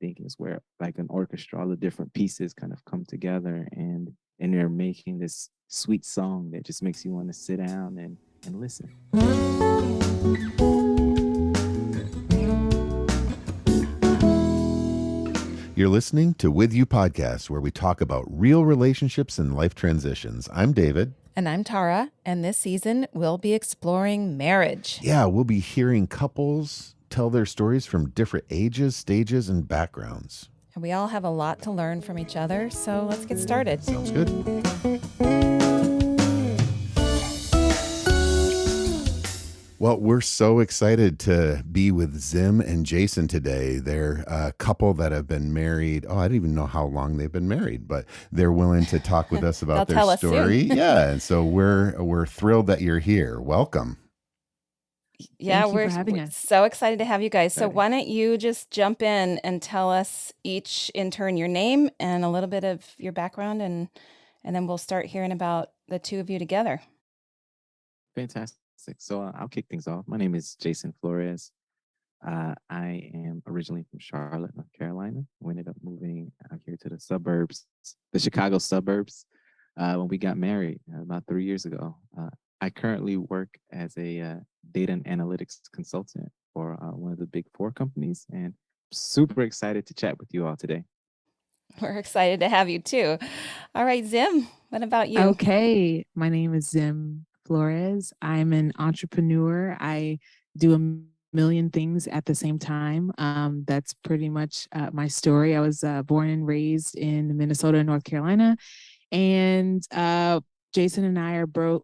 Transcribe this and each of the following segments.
think is where like an orchestra, all the different pieces kind of come together and they're making this sweet song that just makes you want to sit down and listen. You're listening to With You Podcast, where we talk about real relationships and life transitions. I'm David. And I'm Tara, and this season we'll be exploring marriage. Yeah, we'll be hearing couples tell their stories from different ages, stages, and backgrounds. And we all have a lot to learn from each other, so let's get started. Sounds good. Well, we're so excited to be with Zim and Jason today. They're a couple that have been married. Oh, I don't even know how long they've been married, but they're willing to talk with us about their story. Yeah, and so we're thrilled that you're here. Welcome. Yeah, Thank you for having us. So excited to have you guys. So why don't you just jump in and tell us each in turn your name and a little bit of your background, and then we'll start hearing about the two of you together. Fantastic. So I'll kick things off. My name is Jason Flores. I am originally from Charlotte, North Carolina. We ended up moving out here to the suburbs, the Chicago suburbs, when we got married about 3 years ago. I currently work as a data and analytics consultant for one of the big four companies, and super excited to chat with you all today. We're excited to have you too. All right, Zim, what about you? Okay, my name is Zim Flores. I'm an entrepreneur. I do a million things at the same time. That's pretty much my story. I was born and raised in Minnesota and North Carolina, and Jason and I are both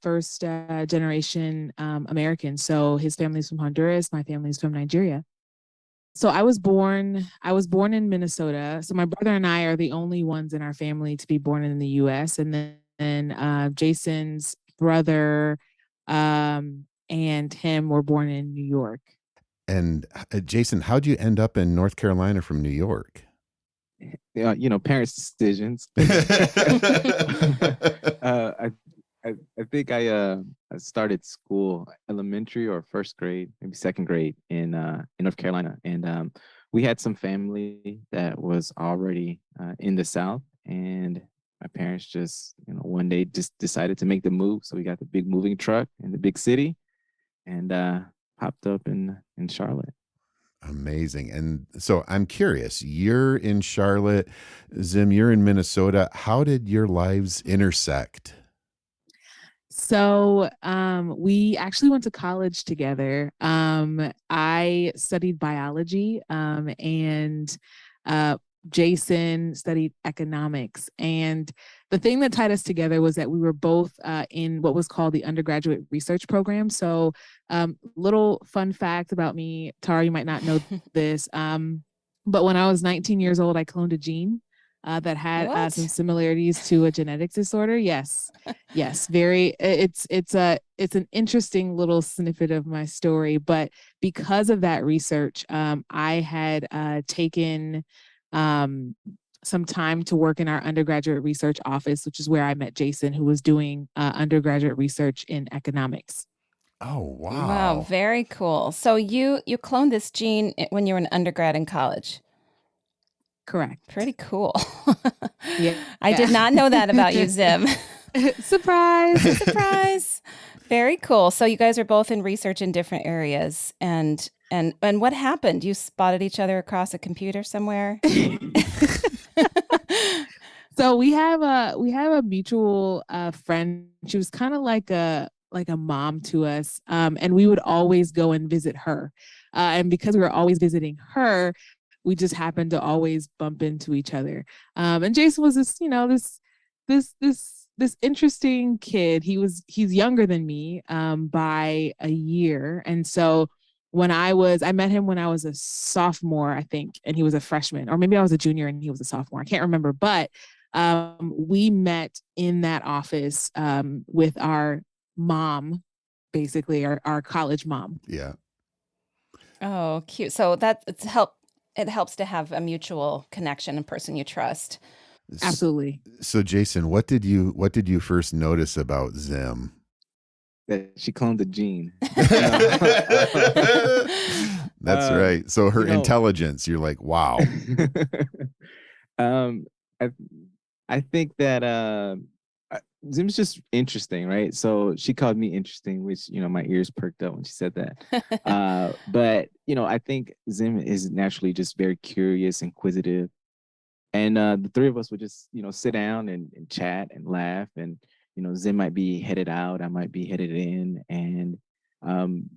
first generation Americans. So his family's from Honduras, my family's from Nigeria. So I was born in Minnesota. So my brother and I are the only ones in our family to be born in the US. And then Jason's brother and him were born in New York. And Jason, how'd you end up in North Carolina from New York? Parents' decisions. I think I started school, elementary or first grade, maybe second grade in North Carolina, and we had some family that was already in the South, and my parents just one day just decided to make the move. So we got the big moving truck in the big city, and popped up in Charlotte. Amazing. And so I'm curious, you're in Charlotte, Zim, you're in Minnesota. How did your lives intersect? So we actually went to college together. I studied biology and Jason studied economics. And the thing that tied us together was that we were both in what was called the undergraduate research program. So little fun fact about me, Tara, you might not know this, but when I was 19 years old, I cloned a gene that had some similarities to a genetics disorder. Yes. Very. It's an interesting little snippet of my story, but because of that research, I had taken some time to work in our undergraduate research office, which is where I met Jason, who was doing undergraduate research in economics. Oh, wow. Wow, very cool. So you cloned this gene when you were an undergrad in college. Correct. Pretty cool. Yeah. I did not know that about you, Zim. Surprise. Very cool. So you guys are both in research in different areas. And what happened? You spotted each other across a computer somewhere? So we have a mutual friend. She was kind of like a mom to us. And we would always go and visit her. And because we were always visiting her, we just happened to always bump into each other. And Jason was this interesting kid. He's younger than me by a year. And so I met him when I was a sophomore, I think, and he was a freshman, or maybe I was a junior and he was a sophomore. I can't remember, but we met in that office with our mom, basically our college mom. Yeah. Oh, cute. So it helps to have a mutual connection and person you trust. Absolutely. So Jason, what did you first notice about Zim? That she cloned the gene. That's right. So her You know, intelligence, you're like, wow. um, I, I think that Zim's just interesting, right? So she called me interesting, which my ears perked up when she said that. But I think Zim is naturally just very curious, inquisitive, and the three of us would just sit down and chat and laugh, and Zim might be headed out, I might be headed in, and um,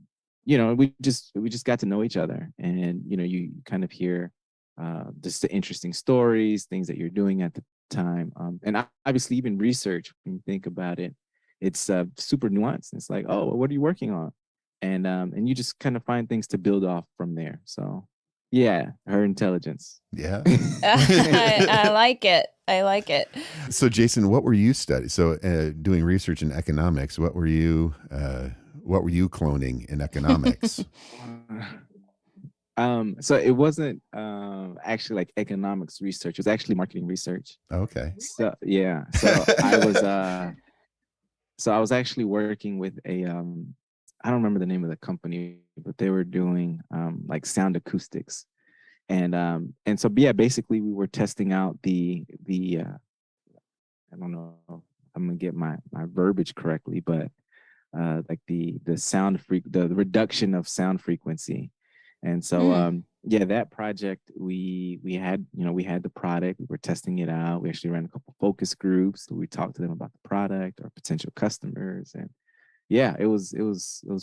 we just got to know each other, and you kind of hear just the interesting stories, things that you're doing at the time, and obviously even research. When you think about it, it's super nuanced. It's like, oh, what are you working on? And you just kind of find things to build off from there. So yeah, her intelligence. Yeah. I like it. I like it. So Jason, what were you studying? So doing research in economics, what were you cloning in economics? So it wasn't actually like economics research. It was actually marketing research. Okay. So yeah. So I was actually working with I don't remember the name of the company, but they were doing like sound acoustics. And so yeah, basically we were testing out the I don't know if I'm gonna get my verbiage correctly, but like the the reduction of sound frequency. And so yeah, that project we had we had the product, we were testing it out. We actually ran a couple focus groups. We talked to them about the product or potential customers, and yeah, it was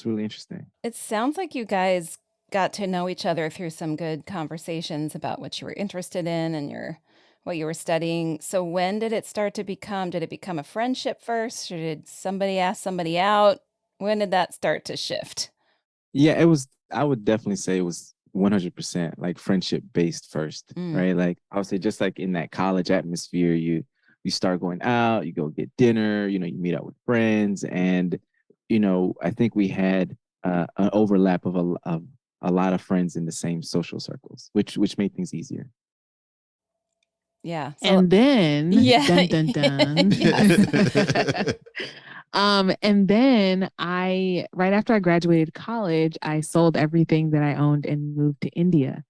really interesting. It sounds like you guys got to know each other through some good conversations about what you were interested in and what you were studying. So when did it start to did it become a friendship first, or did somebody ask somebody out? When did that start to shift? Yeah, it was. I would definitely say it was 100% like friendship based first, Mm. right? Like I would say, just like in that college atmosphere, you start going out, you go get dinner, you meet up with friends, and I think we had an overlap of a lot of friends in the same social circles, which made things easier. Yeah. So And then, yeah. dun dun dun. Yes. And then right after I graduated college, I sold everything that I owned and moved to India.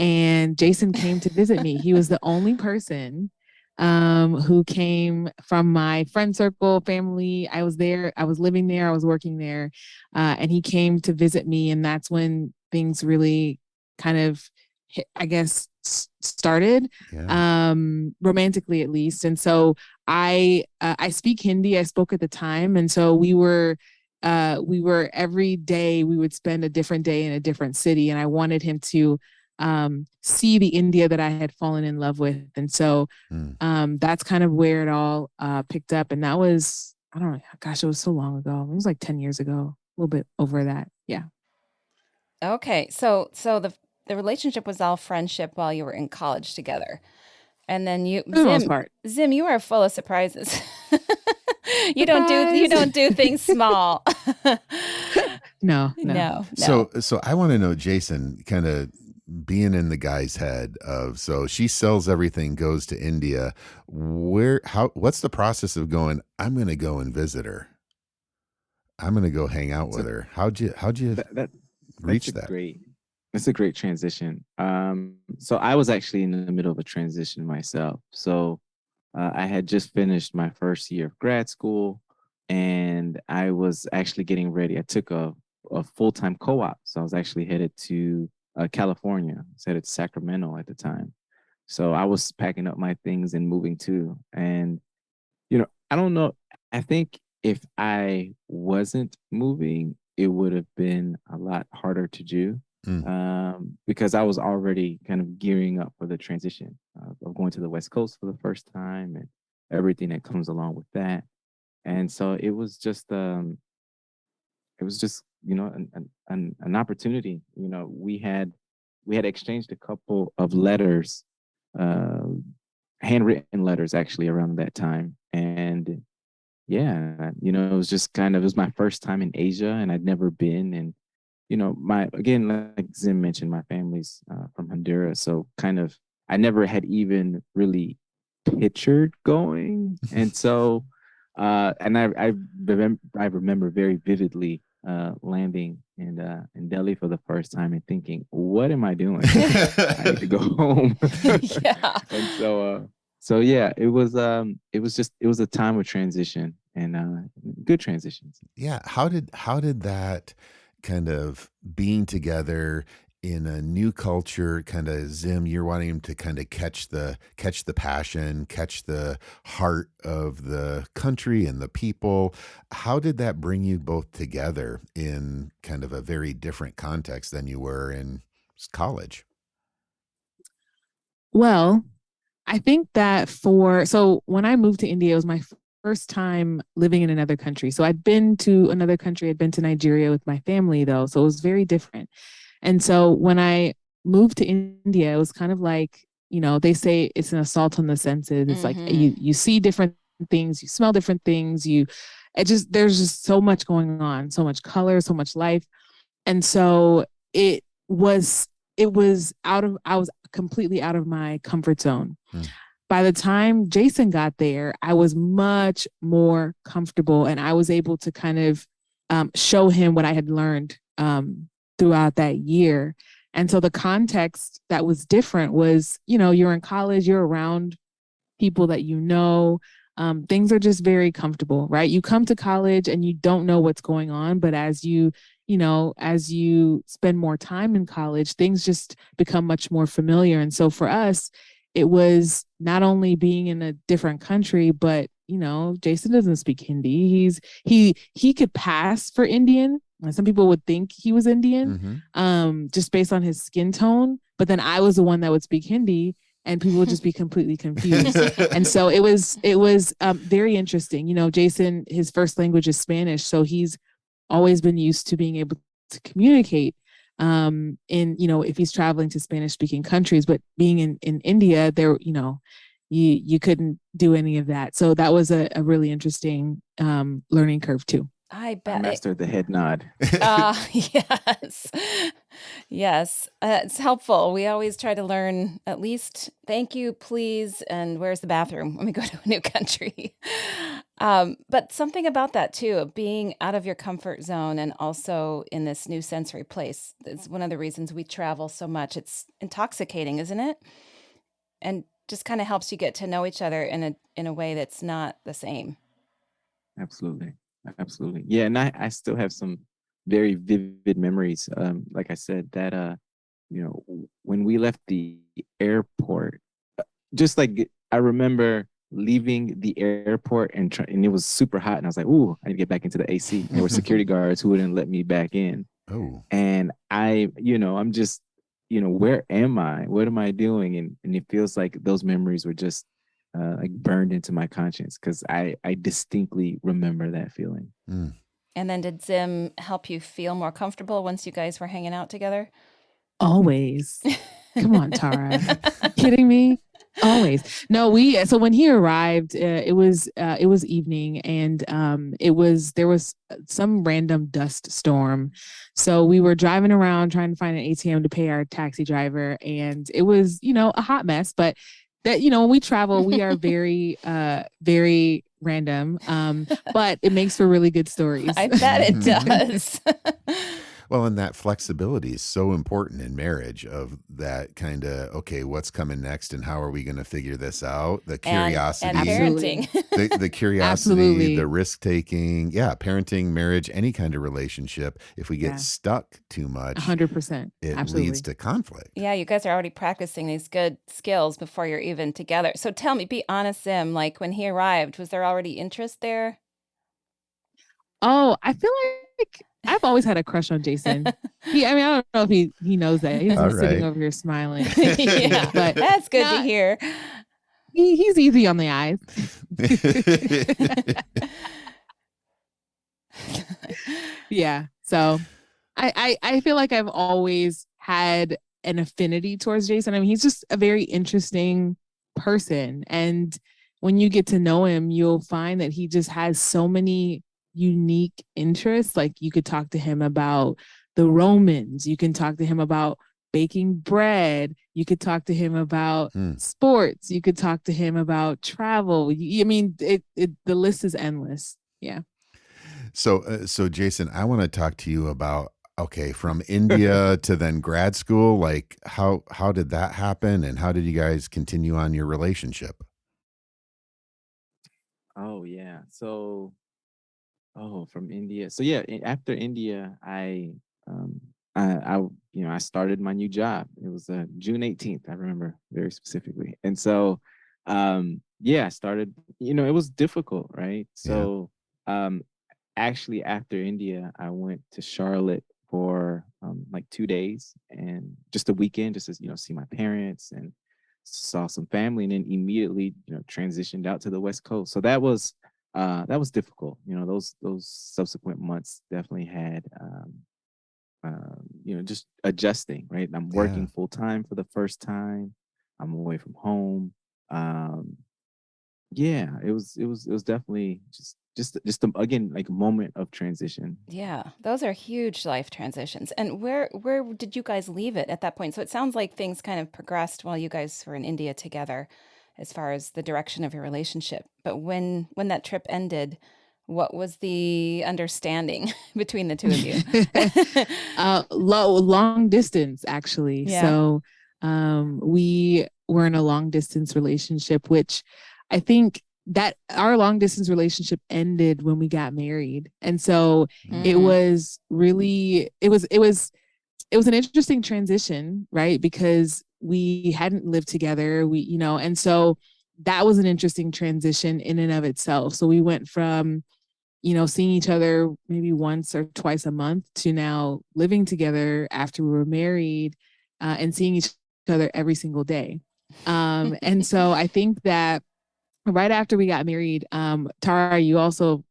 And Jason came to visit me. He was the only person who came from my friend circle, family. I was there, I was living there, I was working there. And he came to visit me. And that's when things really kind of hit, I guess, started, Yeah. Romantically at least. And so I speak Hindi. I spoke at the time, and so we were every day we would spend a different day in a different city, and I wanted him to see the India that I had fallen in love with. And so that's kind of where it all picked up. And that was, I don't know, gosh, it was so long ago. It was like 10 years ago, a little bit over that. Yeah. Okay. So the relationship was all friendship while you were in college together. And then For the most part. Zim, you are full of surprises. You Surprise. don't do things small. No. No. So I want to know, Jason, kind of being in the guy's head of, so she sells everything, goes to India. What's the process of going, I'm going to go and visit her, I'm going to go hang out with her? How'd you reach that? That's a great transition. So I was actually in the middle of a transition myself. So I had just finished my first year of grad school, and I was actually getting ready. I took a full-time co-op. So I was actually headed to California. I was headed to Sacramento at the time. So I was packing up my things and moving too. And, I don't know. I think if I wasn't moving, it would have been a lot harder to do, because I was already kind of gearing up for the transition of going to the West Coast for the first time and everything that comes along with that. And so it was just an opportunity. We had exchanged a couple of letters, uh, handwritten letters actually around that time, and yeah, it was just it was my first time in Asia, and I'd never been. And my again, like Zim mentioned, my family's from Honduras, so kind of I never had even really pictured going, and so and I remember very vividly landing in Delhi for the first time and thinking, what am I doing? I need to go home. Yeah. And so yeah, it was a time of transition and good transitions. Yeah. How did that kind of being together in a new culture, kind of Zim, you're wanting him to kind of catch the passion, catch the heart of the country and the people. How did that bring you both together in kind of a very different context than you were in college? Well, I think that so when I moved to India, it was my first time living in another country. So I'd been to another country, I'd been to Nigeria with my family though. So it was very different. And so when I moved to India, it was kind of like, they say it's an assault on the senses. It's like you see different things, you smell different things, there's just so much going on, so much color, so much life. And so it was I was completely out of my comfort zone. By the time Jason got there, I was much more comfortable and I was able to kind of show him what I had learned throughout that year. And so the context that was different was, you're in college, you're around people that things are just very comfortable, right? You come to college and you don't know what's going on, but as you spend more time in college, things just become much more familiar. And so for us, it was not only being in a different country, but Jason doesn't speak Hindi. He could pass for Indian. Some people would think he was Indian, just based on his skin tone. But then I was the one that would speak Hindi, and people would just be completely confused. And so it was very interesting. Jason, his first language is Spanish, so he's always been used to being able to communicate if he's traveling to Spanish speaking countries, but being in India, there, you couldn't do any of that. So that was a really interesting learning curve too. I bet. I mastered the head nod. Yes. Yes. It's helpful. We always try to learn at least thank you, please, and where's the bathroom when we go to a new country. But something about that too, of being out of your comfort zone and also in this new sensory place. It's one of the reasons we travel so much. It's intoxicating, isn't it? And just kind of helps you get to know each other in a way that's not the same. Absolutely. Absolutely. Yeah. And I still have some very vivid memories. Like I said, that, when we left the airport, just like I remember leaving the airport and it was super hot. And I was like, ooh, I need to get back into the AC. And there were security guards who wouldn't let me back in. Oh. And I'm just, where am I? What am I doing? And it feels like those memories were just like burned into my conscience because I distinctly remember that feeling. And then did Zim help you feel more comfortable once you guys were hanging out together? Always. Come on, Tara. Kidding me? Always. No, so when he arrived, it was evening and there was some random dust storm. So we were driving around trying to find an ATM to pay our taxi driver. And it was, a hot mess, but that, when we travel, we are very, very random. But it makes for really good stories. I bet it does. Well, and that flexibility is so important in marriage of that kind of, okay, what's coming next and how are we going to figure this out? The curiosity, and parenting. the curiosity, Absolutely. the risk taking. Yeah. Parenting, marriage, any kind of relationship. If we get stuck too much, 100%. it Absolutely. leads to conflict. Yeah, you guys are already practicing these good skills before you're even together. So tell me, be honest, Zim, like when he arrived, was there already interest there? Oh, I feel like I've always had a crush on Jason. I don't know if he knows that. He's All just sitting right. over here smiling. Yeah, But that's good to hear. he's easy on the eyes. Yeah. So I feel like I've always had an affinity towards Jason. I mean, he's just a very interesting person. And when you get to know him, you'll find that he just has so many unique interests. Like you could talk to him about the Romans. You can talk to him about baking bread. You could talk to him about sports. You could talk to him about travel. The list is endless. Yeah. So Jason, I want to talk to you about Okay, from India to then grad school, like how did that happen and how did you guys continue on your relationship? Oh yeah. So from India. So yeah, after India, um I started my new job. It was June 18th. I remember very specifically. And so yeah, I started, it was difficult, right? Yeah. So um actually after India, I went to Charlotte for like 2 days and just a weekend, just to see my parents and saw some family, and then immediately transitioned out to the West Coast. So that was difficult. Those subsequent months definitely had just adjusting. Right, I'm Yeah. working full time for the first time. I'm away from home. Um, yeah, it was definitely just again like a moment of transition. Yeah, those are huge life transitions. And where did you guys leave it at that point? So it sounds like things kind of progressed while you guys were in India together as far as the direction of your relationship. But when that trip ended, what was the understanding between the two of you? Long distance, actually. Yeah. So we were in a long distance relationship, which I think that our long distance relationship ended when we got married. And so it Mm. was really, it was an interesting transition, right? Because we hadn't lived together, and so that was an interesting transition in and of itself. So we went from, seeing each other maybe once or twice a month to now living together after we were married, and seeing each other every single day. And so I think that right after we got married, Tara, you also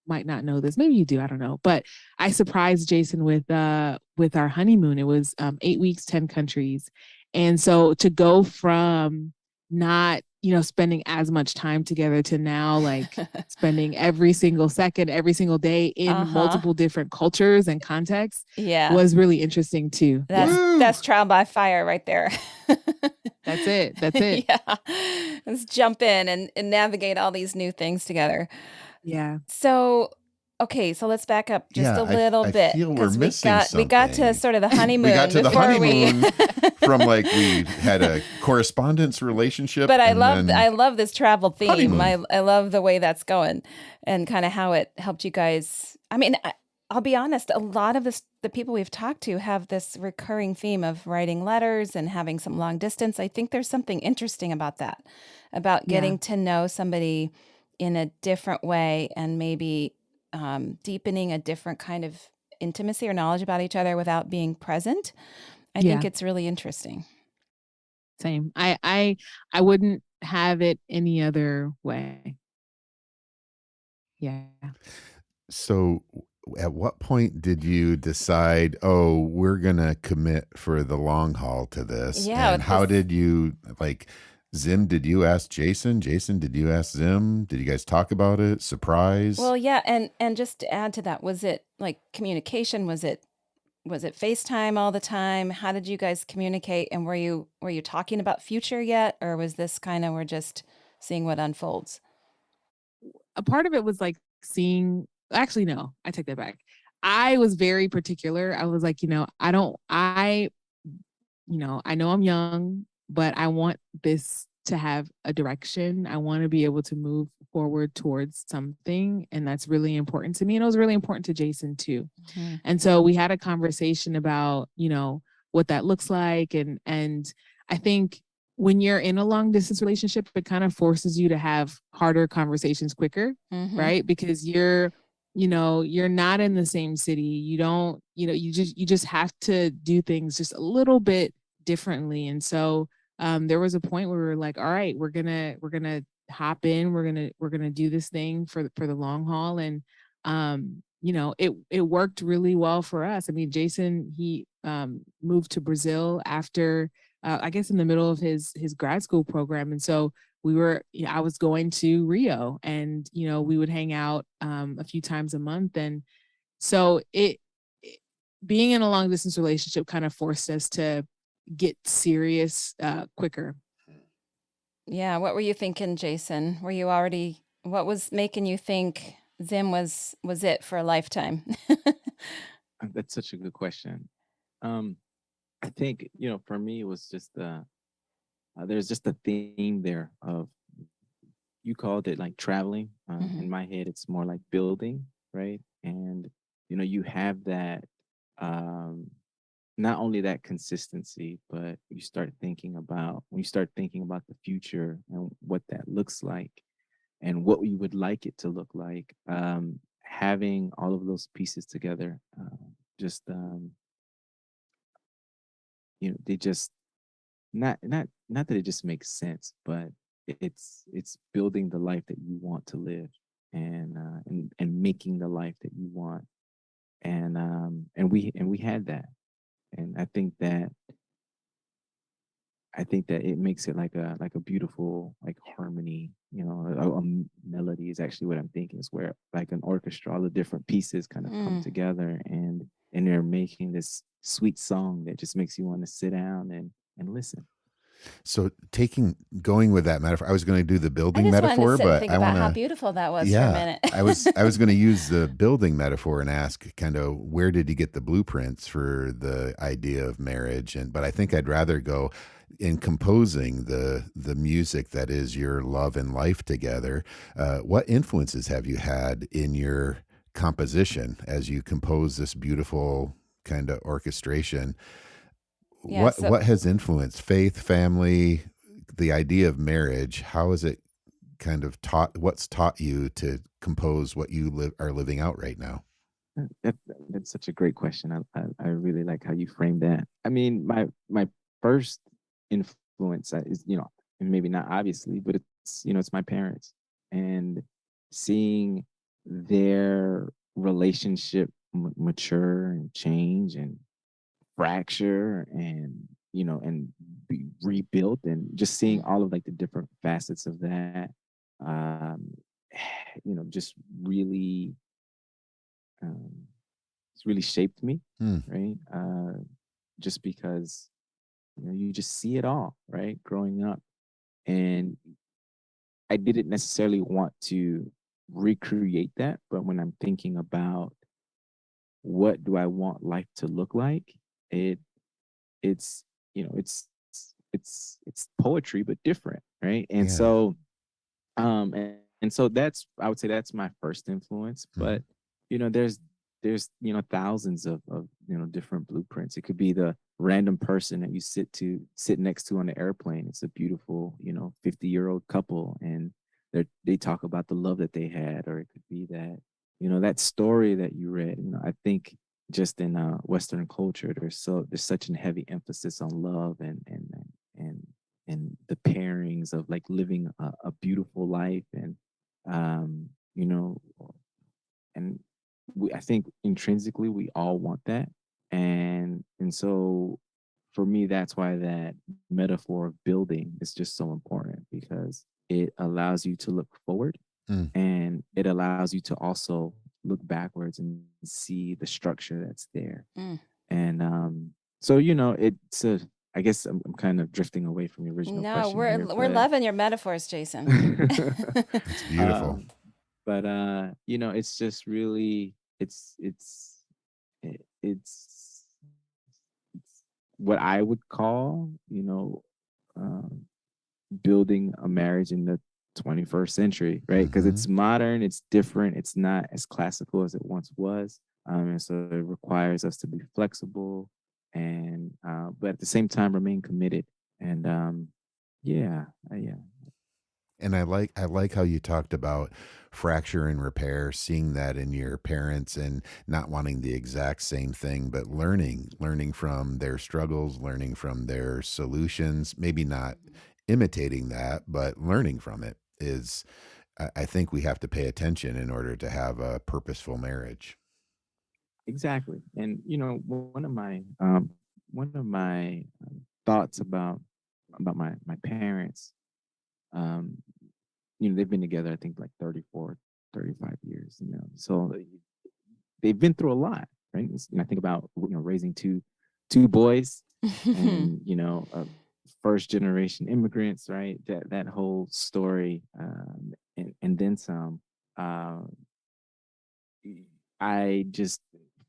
might not know this. Maybe you do. I don't know. But I surprised Jason with our honeymoon. It was 8 weeks, 10 countries, and so to go from not spending as much time together to now like spending every single second, every single day in Uh-huh. multiple different cultures and contexts Yeah. was really interesting too. That's Yeah, Woo! that's trial by fire right there. that's it. That's it. Yeah. Let's jump in and navigate all these new things together. Yeah. So, okay, so let's back up just Yeah, a little I bit feel we're because we missing got to something. sort of the We got honeymoon to the before we honeymoon from like we had a correspondence relationship But and then I love this travel theme. honeymoon. I love the way that's going and kind of how it helped you guys. I mean, I'll be honest, a lot of the people we've talked to have this recurring theme of writing letters and having some long distance. I think there's something interesting about that, about Yeah. getting to know somebody in a different way and maybe deepening a different kind of intimacy or knowledge about each other without being present. I think Yeah. it's really interesting. Same. I wouldn't have it any other way. Yeah. So at what point did you decide, oh, we're gonna commit for the long haul to this? Yeah, And with how this. did you like Zim, did you ask Jason? Jason, did you ask Zim? Did you guys talk about it? Surprise? Well, yeah, and just to add to that, was it like communication? Was it FaceTime all the time? How did you guys communicate? And were you talking about future yet, or was this kind of we're just seeing what unfolds? A part of it was like seeing, actually no, I take that back. I was very particular. I was like, I know I'm young, but I want this to have a direction. I want to be able to move forward towards something. And that's really important to me. And it was really important to Jason too. Mhm. And so we had a conversation about, what that looks like. And I think when you're in a long distance relationship, it kind of forces you to have harder conversations quicker, Mhm. right? Because you're not in the same city. You don't, you just have to do things just a little bit differently. And so there was a point where we were like, all right, we're gonna hop in, we're gonna do this thing for the long haul. And it worked really well for us. I mean, Jason, he moved to Brazil after I guess in the middle of his grad school program. And so I was going to Rio, and we would hang out a few times a month. And so being in a long distance relationship kind of forced us to get serious quicker. Yeah, what were you thinking, Jason? Were you already what was making you think Zim was it for a lifetime? That's such a good question. Um, I think, for me, it was just there's just a theme there of, you called it like traveling. In Hmm. my head, it's more like building, right? And you have that, um, not only that consistency, but when you start thinking about the future and what that looks like and what you would like it to look like, having all of those pieces together, just they just not that it just makes sense, but it's building the life that you want to live, and making the life that you want, and we had that, and I think that it makes it like a beautiful like harmony. A melody is actually what I'm thinking, is where like an orchestra, all the different pieces kind of come Mm. together, and they're making this sweet song that just makes you want to sit down and listen. So going with that metaphor, I was going to do the I building just wanted to metaphor, sit and but think I about want how to, beautiful that was for a yeah, minute. I was going to use the building metaphor and ask kind of where did you get the blueprints for the idea of marriage? But I think I'd rather go in composing the music that is your love and life together. What influences have you had in your composition as you compose this beautiful kind of orchestration? Yeah. What So what has influenced faith, family, the idea of marriage? How is it kind of what's taught you to compose what you are living out right now? That's such a great question. I really like how you framed that. I mean, my first influence is, and maybe not obviously, but it's my parents, and seeing their relationship mature and change and fracture, and be rebuilt, and just seeing mm, all of like the different facets of that, um just really, um it's really shaped me, Hmm. right? Just because you just see it all, right? Growing up, and I didn't necessarily want to recreate that, but when I'm thinking about what do I want life to look like, it it's it's poetry but different, right? And Yeah. so, and so that's, I would say, that's my first influence. Mhm. But there's thousands of different blueprints. It could be the random person that you sit next to on the airplane. It's a beautiful 50-year-old couple, and they talk about the love that they had. Or it could be that story that you read. I think just in Western culture, there's such a heavy emphasis on love, and and the pairings of like living a beautiful life, and um you know and I think intrinsically we all want that, and so for me, that's why that metaphor of building is just so important, because it allows you to look forward, Mm. and it allows you to also look backwards and see the structure that's there. mm. And so it's a I guess I'm kind of drifting away from the original No, question we're here, we're but loving your metaphors, Jason. That's beautiful. um, but it's just really, it's what I would call, um, building a marriage in the 21st century, right? Because Hmm. it's modern, it's different, it's not as classical as it once was, and so it requires us to be flexible, and but at the same time remain committed. And yeah, yeah. And I like how you talked about fracture and repair, seeing that in your parents and not wanting the exact same thing, but learning from their struggles, learning from their solutions, maybe not imitating that, but learning from it is, I think we have to pay attention in order to have a purposeful marriage. Exactly. And one of my thoughts about my parents, um, they've been together, I think, like 34, 35 years, so they've been through a lot, right? I think about raising two boys, and first generation immigrants, right? That whole story, and then some. Uh, I just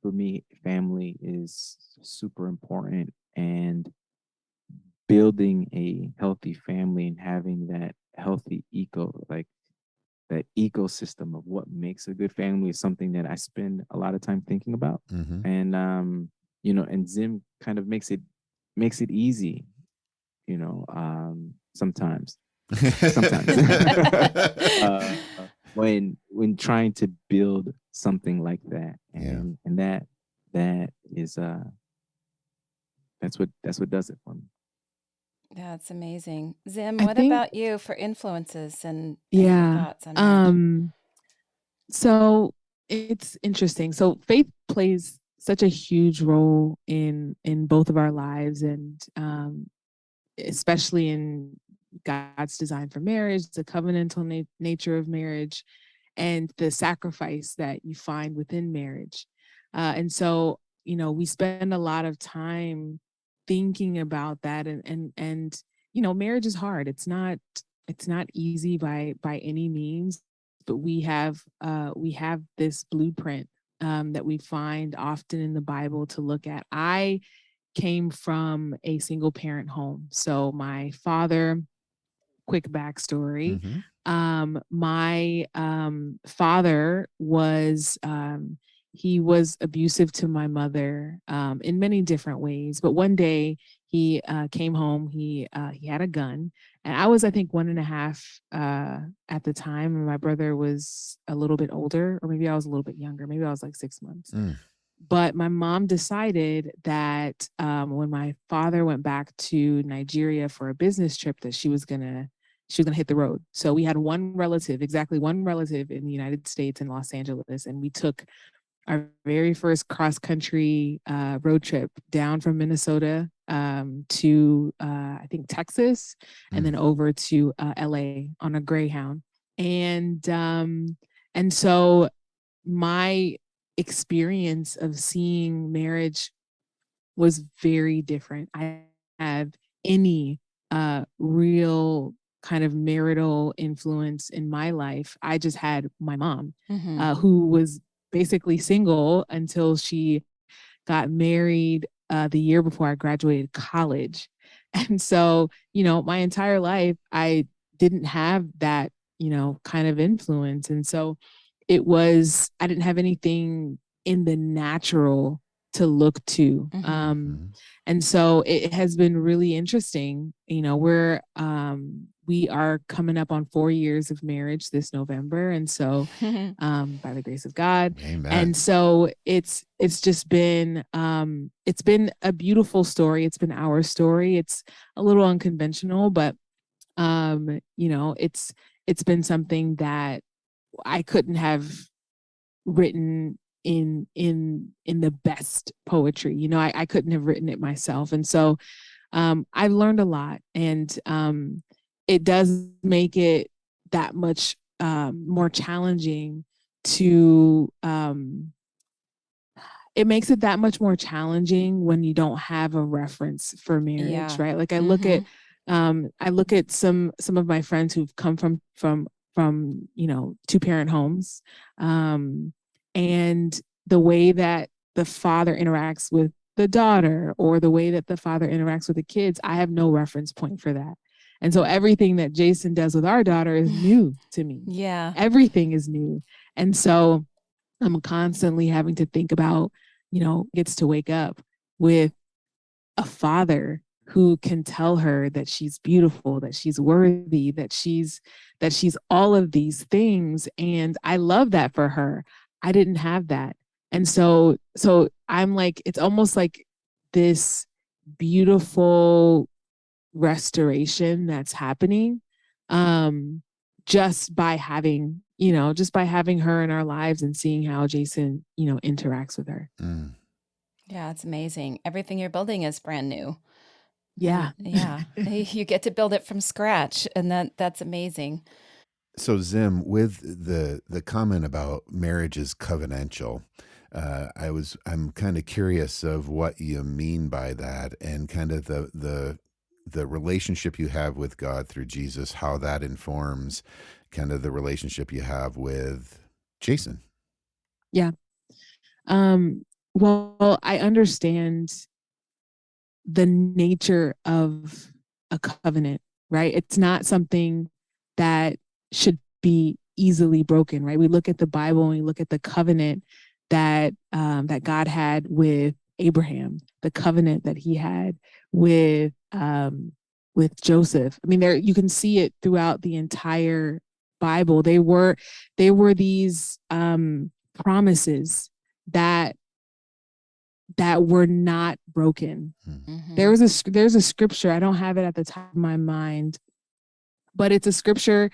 for me, family is super important, and building a healthy family and having that healthy that ecosystem of what makes a good family is something that I spend a lot of time thinking about. Mm-hmm. And and Zim kind of makes it easy, sometimes. Sometimes. uh, when trying to build something like that. Yeah. And that is that's what does it for me. That's amazing. Zim, I what think, about you for influences and your yeah. thoughts on marriage? So it's interesting. So faith plays such a huge role in both of our lives, and especially in God's design for marriage, the covenantal nature of marriage, and the sacrifice that you find within marriage. And so, we spend a lot of time thinking about that, and marriage is hard. It's not easy by any means, but we have this blueprint that we find often in the Bible to look at. I came from a single parent home. So my father, quick backstory. Mm-hmm. My father was he was abusive to my mother in many different ways. But one day he came home. He had a gun, and I was, I think, 1.5 at the time, and my brother was a little bit older, or maybe I was a little bit younger. Maybe I was like 6 months. But my mom decided that when my father went back to Nigeria for a business trip, that she was gonna hit the road. So we had exactly one relative in the United States in Los Angeles, and we took our very first cross country road trip down from Minnesota to I think Texas, and then over to LA on a Greyhound. And so my experience of seeing marriage was very different. I didn't have any real kind of marital influence in my life. I just had my mom, who was basically single until she got married the year before I graduated college. And so, my entire life, I didn't have that, kind of influence. And so I didn't have anything in the natural to look to. And so it has been really interesting. We are coming up on 4 years of marriage this November. And so, by the grace of God. Amen. And so it's just been, it's been a beautiful story. It's been our story. It's a little unconventional, but, it's been something that I couldn't have written in the best poetry. I couldn't have written it myself. And so I've learned a lot, and it does make it that much more challenging to it makes it that much more challenging when you don't have a reference for marriage, Yeah. right? Like I look at some of my friends who've come from 2-parent homes, and the way that the father interacts with the daughter, or the way that the father interacts with the kids, I have no reference point for that. And so everything that Jason does with our daughter is new to me. Yeah. Everything is new. And so I'm constantly having to think about, gets to wake up with a father who can tell her that she's beautiful, that she's worthy, that she's all of these things. And I love that for her. I didn't have that. And so I'm like, it's almost like this beautiful restoration that's happening, just by having her in our lives and seeing how Jason, interacts with her. Yeah, it's amazing. Everything you're building is brand new. Yeah. Yeah. You get to build it from scratch, and that's amazing. So Zim, with the comment about marriage is covenantal, I'm kind of curious of what you mean by that, and kind of the relationship you have with God through Jesus, how that informs kind of the relationship you have with Jason. Yeah. Well, I understand the nature of a covenant, right? It's not something that should be easily broken, right? We look at the Bible and we look at the covenant that God had with Abraham, the covenant that He had with Joseph. I mean, there you can see it throughout the entire Bible. They were these promises that were not broken. Mm. There's a scripture, I don't have it at the top of my mind, but it's a scripture.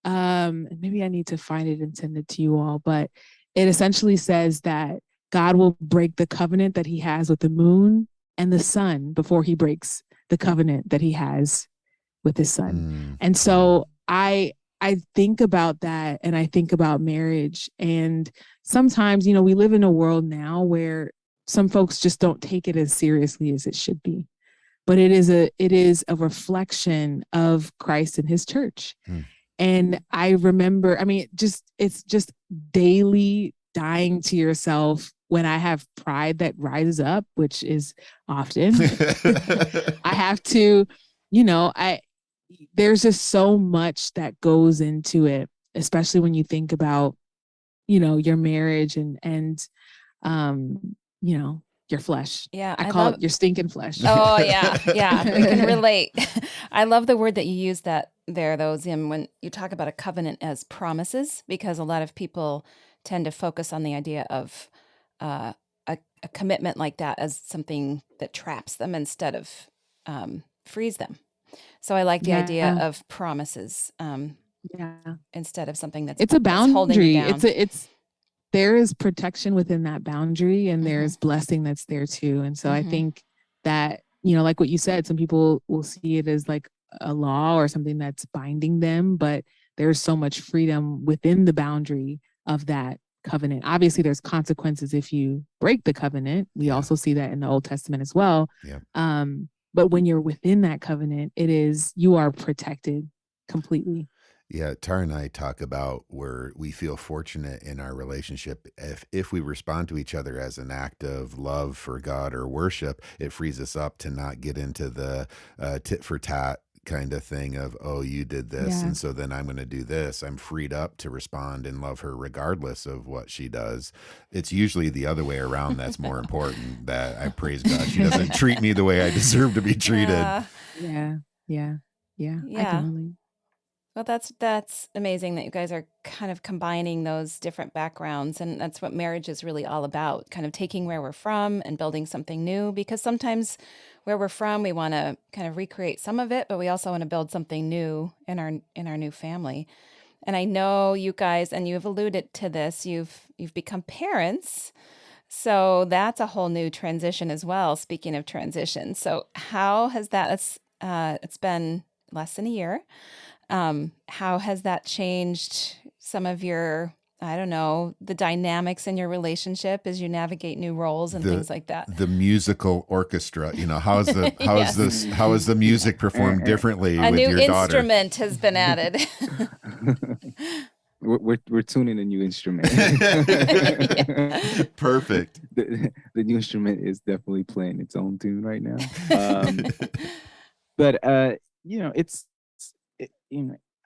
Maybe I need to find it and send it to you all, but it essentially says that God will break the covenant that He has with the moon and the sun before He breaks the covenant that He has with His son. And so I think about that, and I think about marriage. And sometimes, we live in a world now where some folks just don't take it as seriously as it should be. But it is a reflection of Christ and His church. And I remember, I mean, it's just daily dying to yourself when I have pride that rises up, which is often. I have to, there's just so much that goes into it, especially when you think about, your marriage and your flesh. Yeah, I call it your stinking flesh. Oh yeah, yeah, we can relate. I love the word that you use that there, though, Zim, when you talk about a covenant as promises, because a lot of people tend to focus on the idea of a commitment like that as something that traps them instead of frees them. So I like the idea of promises instead of something that's it's a that's holding you boundary. down. There is protection within that boundary, and there's blessing that's there too. And so I think that, like what you said, some people will see it as like a law or something that's binding them, but there's so much freedom within the boundary of that covenant. Obviously, there's consequences if you break the covenant. We also see that in the Old Testament as well. But when you're within that covenant, you are protected completely. Yeah, Tara and I talk about where we feel fortunate in our relationship. If we respond to each other as an act of love for God or worship, it frees us up to not get into the tit for tat kind of thing of, oh, you did this, and so then I'm going to do this. I'm freed up to respond and love her regardless of what she does. It's usually the other way around that's more important, that I praise God she doesn't treat me the way I deserve to be treated. Yeah. I can relate. Well, that's amazing that you guys are kind of combining those different backgrounds, and that's what marriage is really all about, kind of taking where we're from and building something new, because sometimes where we're from, we want to kind of recreate some of it, but we also want to build something new in our new family. And I know you guys, and you've alluded to this, you've become parents. So that's a whole new transition as well, speaking of transition. So how has that it's been less than a year. How has that changed some of your, I don't know, the dynamics in your relationship as you navigate new roles and things like that? The musical orchestra, how is the music performed differently a with new your daughter? instrument has been added. We're tuning a new instrument. Perfect. The new instrument is definitely playing its own tune right now. But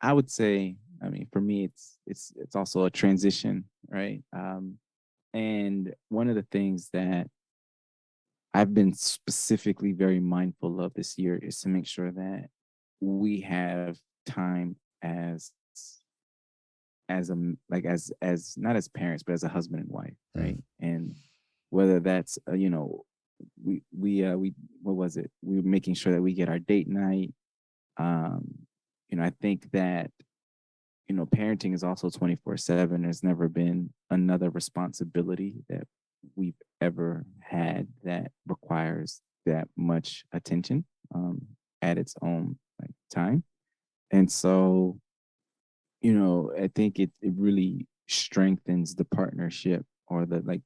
I would say, I mean, for me, it's also a transition, right? And one of the things that I've been specifically very mindful of this year is to make sure that we have time as not as parents, but as a husband and wife, right? And whether that's we what was it? We were making sure that we get our date night. I think that parenting is also 24/7. There's never been another responsibility that we've ever had that requires that much attention at its own time. And so, I think it really strengthens the partnership, or the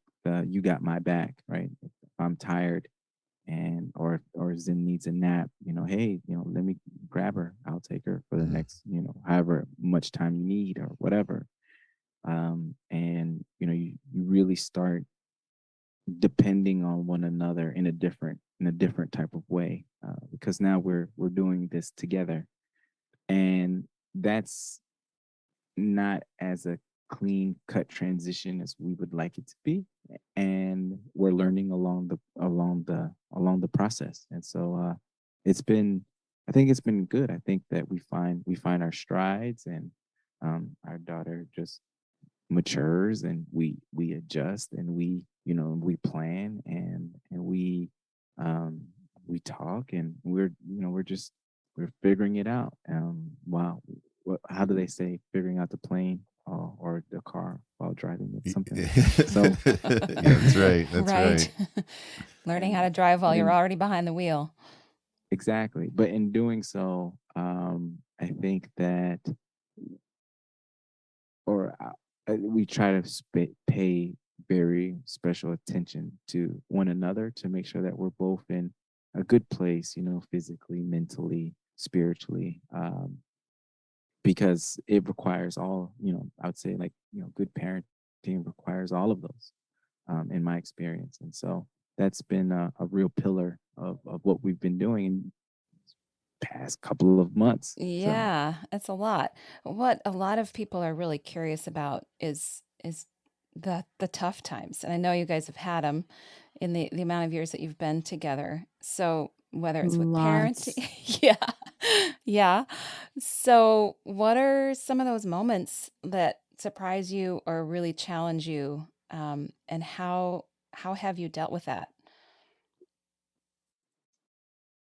you got my back, right? If I'm tired and or Zim needs a nap, hey, let me grab her. I'll take her for the next, however much time you need or whatever. And you really start depending on one another in a different type of way, because now we're doing this together, and that's not as a clean cut transition as we would like it to be, and we're learning along the process. And so it's been, I think it's been good. I think that we find our strides, and our daughter just matures, and we adjust, and we plan, and we talk, and we're figuring it out. Wow, how do they say, figuring out the plane, or the car while driving it, something like that. So Yeah, that's right. That's right. Learning how and to drive while but you're in already behind the wheel. exactly, but in doing so, I think that, or we try to pay very special attention to one another, to make sure that we're both in a good place, physically, mentally, spiritually, because it requires all, I would say, like, good parenting requires all of those, in my experience. And so that's been a real pillar of what we've been doing in past couple of months. So, Yeah, it's a lot. What a lot of people are really curious about is the tough times. And I know you guys have had them in the amount of years that you've been together. So whether it's with parenting, Lots. yeah. Yeah. So what are some of those moments that surprise you or really challenge you? And how have you dealt with that?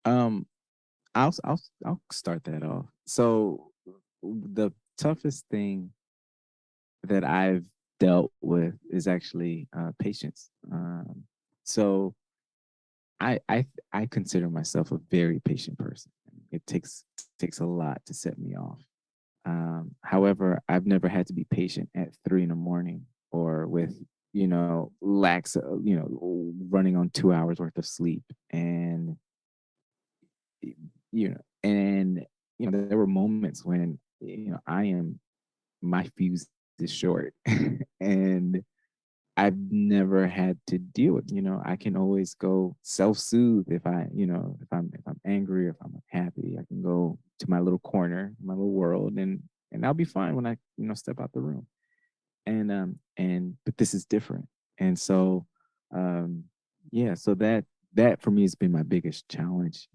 um, I'll start that off. So the toughest thing that I've dealt with is actually patience. So I consider myself a very patient person. It takes a lot to set me off. However, I've never had to be patient at 3 in the morning, or with lax, running on 2 hours worth of sleep, and there were moments when I am my fuse is short, and I've never had to deal with. I can always go self-soothe if if I'm angry, or if I'm happy. I can go to my little corner, my little world, and I'll be fine when I step out the room. And but this is different. And so um yeah, so that for me has been my biggest challenge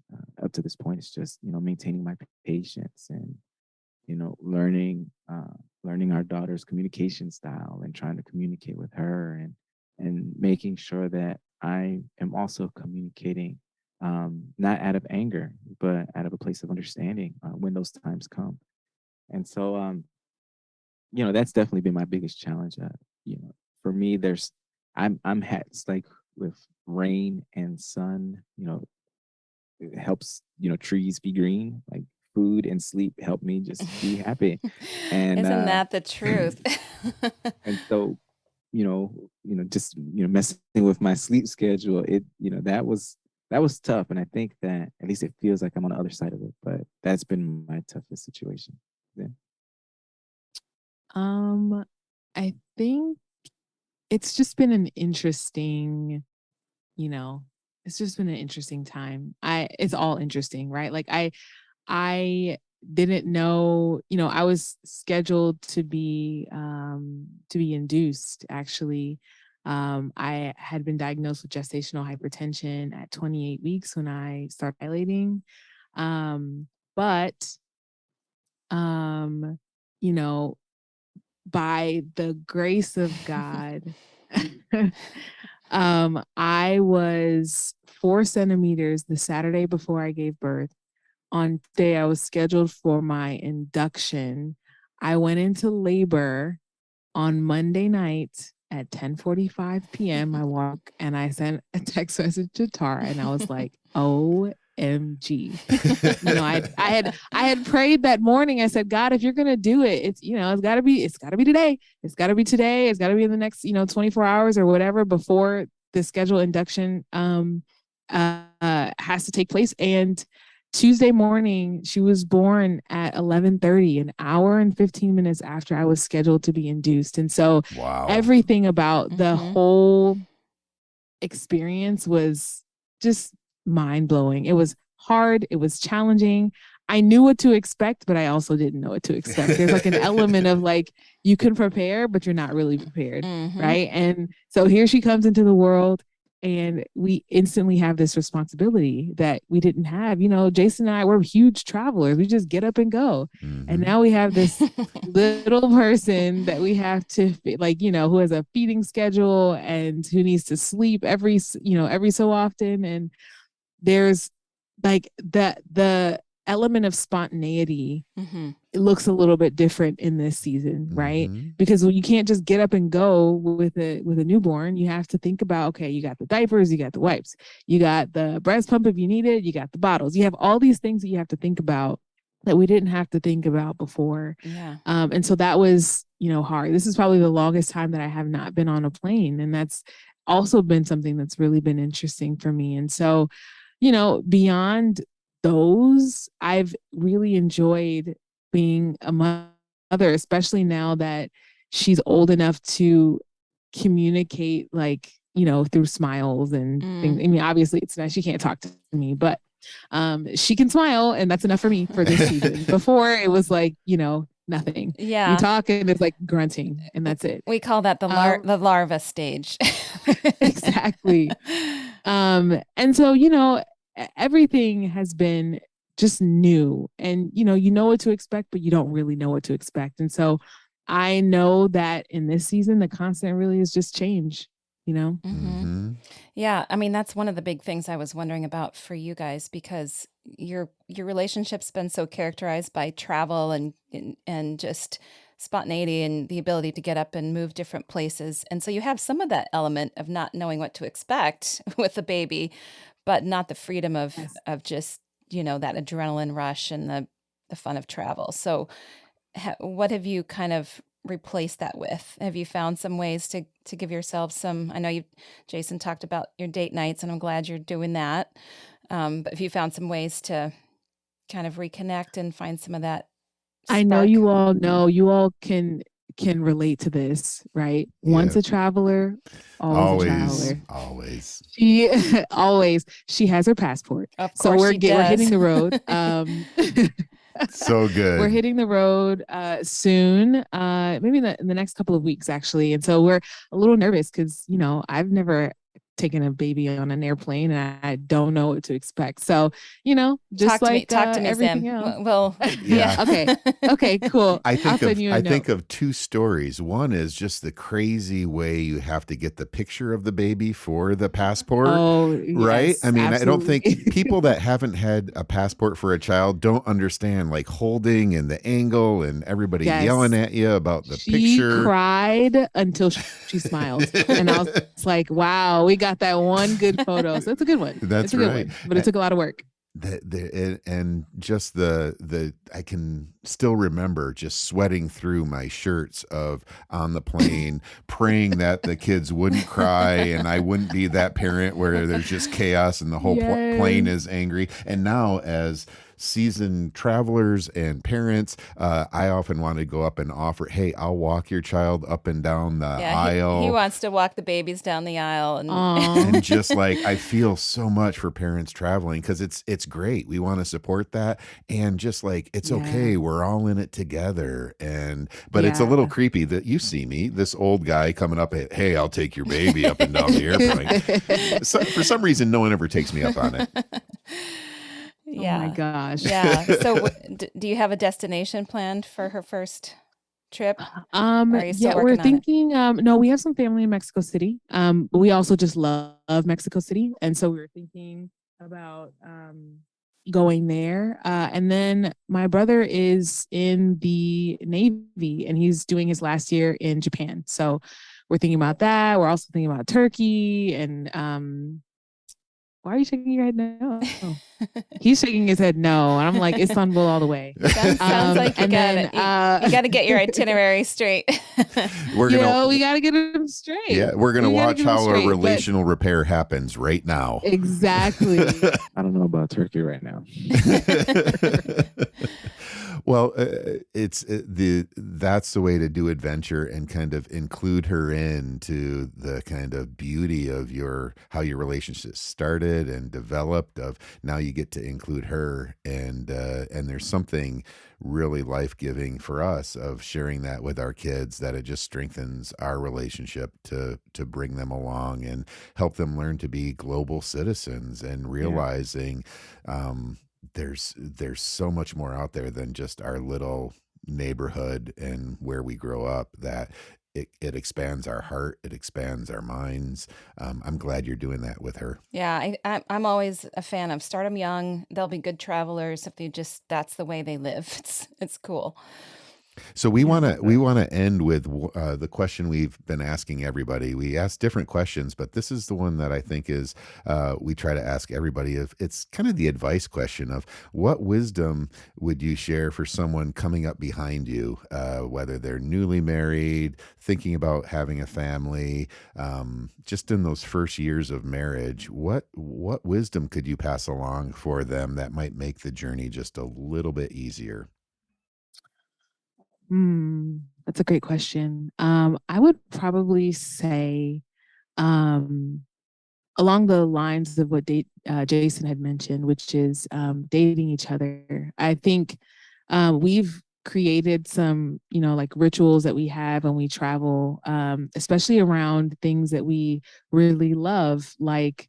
up to this point. It's just maintaining my patience, and learning our daughter's communication style, and trying to communicate with her, and making sure that I am also communicating, not out of anger, but out of a place of understanding, when those times come. And so that's definitely been my biggest challenge. You know, for me, it's like with rain and sun. It helps trees be green. Like, food and sleep help me just be happy, and Isn't that the truth? and so just messing with my sleep schedule. That was tough, and I think that at least it feels like I'm on the other side of it. But that's been my toughest situation. Yeah. Um, I think it's just been an interesting, you know, it's just been an interesting time. It's all interesting, right? Like I didn't know, I was scheduled to be induced actually. I had been diagnosed with gestational hypertension at 28 weeks when I started dilating. But um, you know, by the grace of God, I was 4 centimeters the Saturday before I gave birth. On day I was scheduled for my induction. I went into labor on Monday night at 10:45 p.m. I walk and I sent a text message to Tara and I was like, OMG. I had prayed that morning. I said, God, if you're gonna do it, it's gotta be today. It's gotta be today. It's gotta be in the next, 24 hours or whatever before the scheduled induction has to take place. And Tuesday morning, she was born at 11:30, an hour and 15 minutes after I was scheduled to be induced. And so Wow. everything about the Mhm. whole experience was just mind blowing. It was hard. It was challenging. I knew what to expect, but I also didn't know what to expect. There's like an element of like, you can prepare, but you're not really prepared. Right. And so here she comes into the world, and we instantly have this responsibility that we didn't have. You know, Jason and I were huge travelers. We just get up and go. And now we have this little person that we have to, like, you know, who has a feeding schedule and who needs to sleep every so often. And there's like the element of spontaneity. It looks a little bit different in this season, right? Because you can't just get up and go with a newborn. You have to think about, okay, you got the diapers, you got the wipes, you got the breast pump if you need it, you got the bottles. You have all these things that you have to think about that we didn't have to think about before. And so that was, you know, hard. This is probably the longest time that I have not been on a plane, and that's also been something that's really been interesting for me. And so, you know, beyond those, I've really enjoyed being a mother, especially now that she's old enough to communicate, like, you know, through smiles and things. I mean, obviously it's nice. She can't talk to me, but she can smile, and that's enough for me for this season. Before it was like, you know, nothing. Yeah. You talk and it's like grunting, and that's it. We call that the larva stage. Exactly. And so, you know, everything has been just new, and you know what to expect, but you don't really know what to expect. And so I know that in this season, the constant really is just change, you know? Yeah. I mean, that's one of the big things I was wondering about for you guys, because your relationship's been so characterized by travel and just spontaneity and the ability to get up and move different places. And so you have some of that element of not knowing what to expect with a baby, but not the freedom of just, you know, that adrenaline rush and the fun of travel. So what have you kind of replaced that with? Have you found some ways to give yourself some, I know Jason talked about your date nights, and I'm glad you're doing that. But have you found some ways to kind of reconnect and find some of that spark? I know you all can relate to this, right? Once a traveler, always a traveler. Always. She has her passport. Of course, so we're hitting the road. So good. We're hitting the road soon, maybe in the next couple of weeks, actually. And so we're a little nervous because, you know, I've never taken a baby on an airplane, and I don't know what to expect. So, you know, just talk to me, everything Zim. else. Well, yeah. Okay, cool. I think of two stories. One is just the crazy way you have to get the picture of the baby for the passport. Oh, right? Yes, I mean, absolutely. I don't think people that haven't had a passport for a child don't understand like holding and the angle and everybody yelling at you about the picture. She cried until she smiled. And I was like, wow, we got that one good photo. So it's a good one. That's a good right. one, but it took a lot of work. And just the I can still remember just sweating through my shirts on the plane, praying that the kids wouldn't cry and I wouldn't be that parent where there's just chaos and the whole plane is angry. And now, as seasoned travelers and parents, I often want to go up and offer, hey, I'll walk your child up and down the aisle. He wants to walk the babies down the aisle. And just like, I feel so much for parents traveling, because it's great. We want to support that. And just like, it's okay. We're all in it together. But it's a little creepy that you see me, this old guy coming up at, hey, I'll take your baby up and down the airplane. So, for some reason, no one ever takes me up on it. Yeah. Oh my gosh. Yeah. So do you have a destination planned for her first trip? We're thinking, no, we have some family in Mexico City. But we also just love Mexico City. And so we were thinking about going there. And then my brother is in the Navy, and he's doing his last year in Japan. So we're thinking about that. We're also thinking about Turkey. And why are you shaking your head no? He's shaking his head no. And I'm like, Istanbul all the way. Sounds like you got to get your itinerary straight. We got to get them straight. Yeah, we're going to watch how a relational repair happens right now. Exactly. I don't know about Turkey right now. Well, that's the way to do adventure and kind of include her into the kind of beauty of how your relationship started and developed. Of now you get to include her, and there's something really life giving for us of sharing that with our kids, that it just strengthens our relationship to bring them along and help them learn to be global citizens and Yeah. realizing. There's so much more out there than just our little neighborhood and where we grow up, that it expands our heart, it expands our minds. I'm glad you're doing that with her. Yeah, I'm always a fan of start them young. They'll be good travelers if they just that's the way they live. It's cool. So Yeah, I love we that. want to end with the question we've been asking everybody. We ask different questions, but this is the one that I think is we try to ask everybody. If it's kind of the advice question of what wisdom would you share for someone coming up behind you, whether they're newly married, thinking about having a family, just in those first years of marriage. What wisdom could you pass along for them that might make the journey just a little bit easier? That's a great question. I would probably say, um, along the lines of what Jason had mentioned, which is dating each other. I think we've created some, like rituals that we have when we travel, especially around things that we really love, like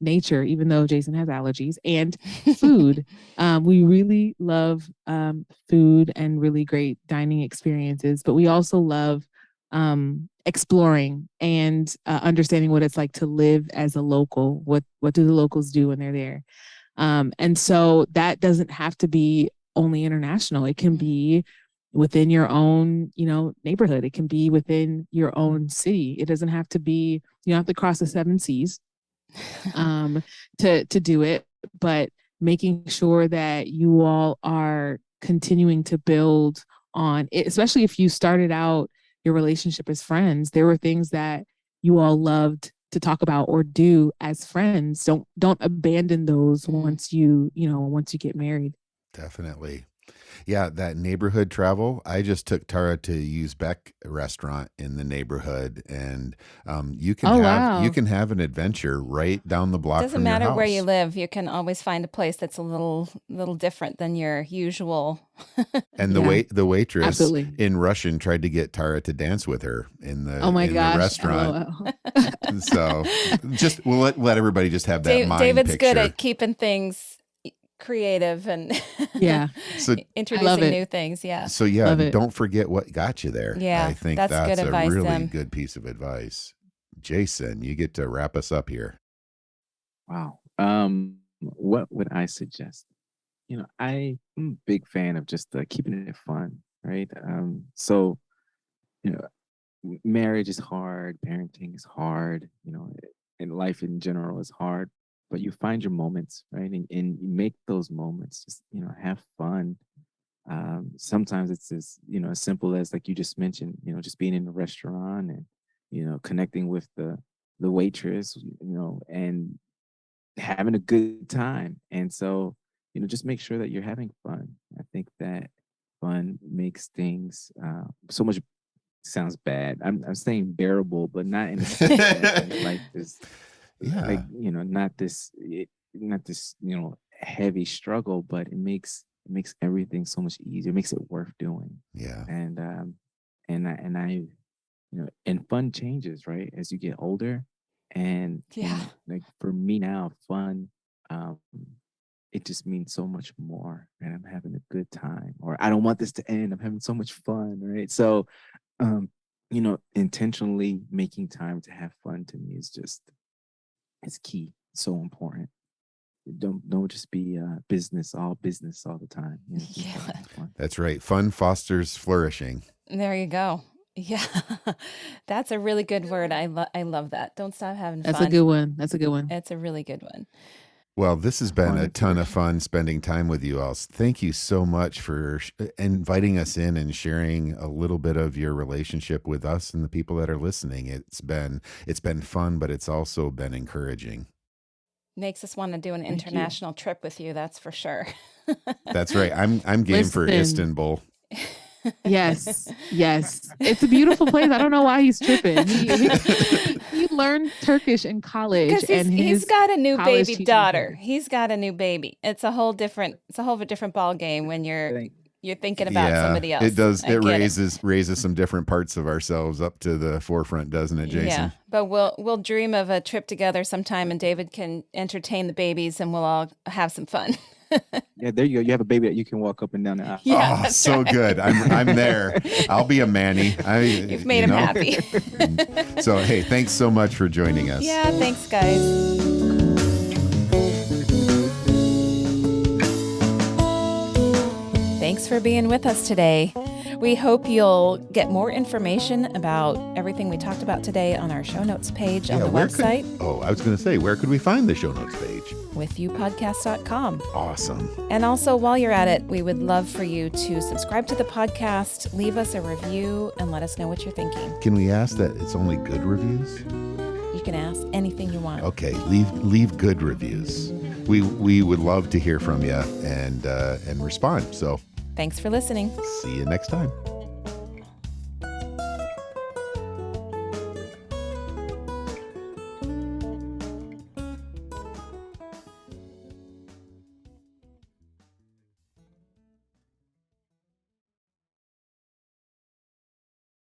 nature, even though Jason has allergies, and food. We really love food and really great dining experiences, but we also love exploring and understanding what it's like to live as a local. What do the locals do when they're there? And so that doesn't have to be only international. It can be within your own, neighborhood. It can be within your own city. It doesn't have to be, you don't have to cross the seven seas to do it, but making sure that you all are continuing to build on it, especially if you started out your relationship as friends. There were things that you all loved to talk about or do as friends. Don't abandon those once once you get married. Definitely. Yeah, that neighborhood travel. I just took Tara to Uzbek restaurant in the neighborhood, and Oh wow. you can have an adventure right down the block Doesn't from your matter where you house. live, you can always find a place that's a little different than your usual. And Yeah, the waitress absolutely. in Russian tried to get Tara to dance with her Oh my in the gosh. restaurant. LOL. And so just we'll let everybody just have that mind David's good picture. at keeping things creative and Yeah, So I love introducing it. new things. Yeah. yeah, Love it. don't forget what got you there. I Yeah, think that's good that's a advice, really Zim. good piece of advice. Jason, you get to wrap us up here. Wow. What would I suggest? I'm a big fan of just keeping it fun, right? So, you know, marriage is hard, parenting is hard, and life in general is hard, but you find your moments, right? And you make those moments, just, have fun. Sometimes it's as simple as like you just mentioned, just being in a restaurant and, connecting with the waitress, and having a good time. And so, just make sure that you're having fun. I think that fun makes things so much sounds bad. I'm saying bearable, but not in a sense that life is like, Yeah. not this, heavy struggle, but it makes everything so much easier. It makes it worth doing. Yeah. And fun changes, right, as you get older. And Yeah. like for me now, fun, um, it just means so much more. And I'm having a good time, or I don't want this to end. I'm having so much fun, right? So, intentionally making time to have fun to me is key. So important. Don't just be business all the time. Keep Yeah. having fun. That's right. Fun fosters flourishing. There you go. Yeah. That's a really good word. I love that. Don't stop having That's a fun. good one. That's a good one. It's a really good one. Well, this has been Fun a and ton of flourishing. fun spending time with you all. Thank you so much for inviting us in and sharing a little bit of your relationship with us and the people that are listening. It's been fun, but it's also been encouraging. Makes us want to do an Thank you. international trip with you. That's for sure. That's right. I'm game for Listen. Istanbul. Yes, yes. It's a beautiful place. I don't know why he's tripping. He learned Turkish in college, Because and he's his got a new college baby teacher daughter. Turkish. He's got a new baby. It's a whole of a different ball game when you're thinking about Yeah, somebody else. it does. I It get raises some different parts of ourselves up to the forefront, doesn't it, Jason? Yeah, but we'll dream of a trip together sometime, and David can entertain the babies, and we'll all have some fun. Yeah, there you go. You have a baby that you can walk up and down the aisle. Yeah, Oh, that's so right. good. I'm there. I'll be a Manny. You've made him happy. So, hey, thanks so much for joining us. Yeah, thanks, guys. Thanks for being with us today. We hope you'll get more information about everything we talked about today on our show notes page on the website. I was going to say, where could we find the show notes page? withyoupodcast.com. Awesome. And also, while you're at it, we would love for you to subscribe to the podcast, leave us a review, and let us know what you're thinking. Can we ask that it's only good reviews? You can ask anything you want. Okay, leave good reviews. We would love to hear from you and respond. So Thanks for listening. see you next time.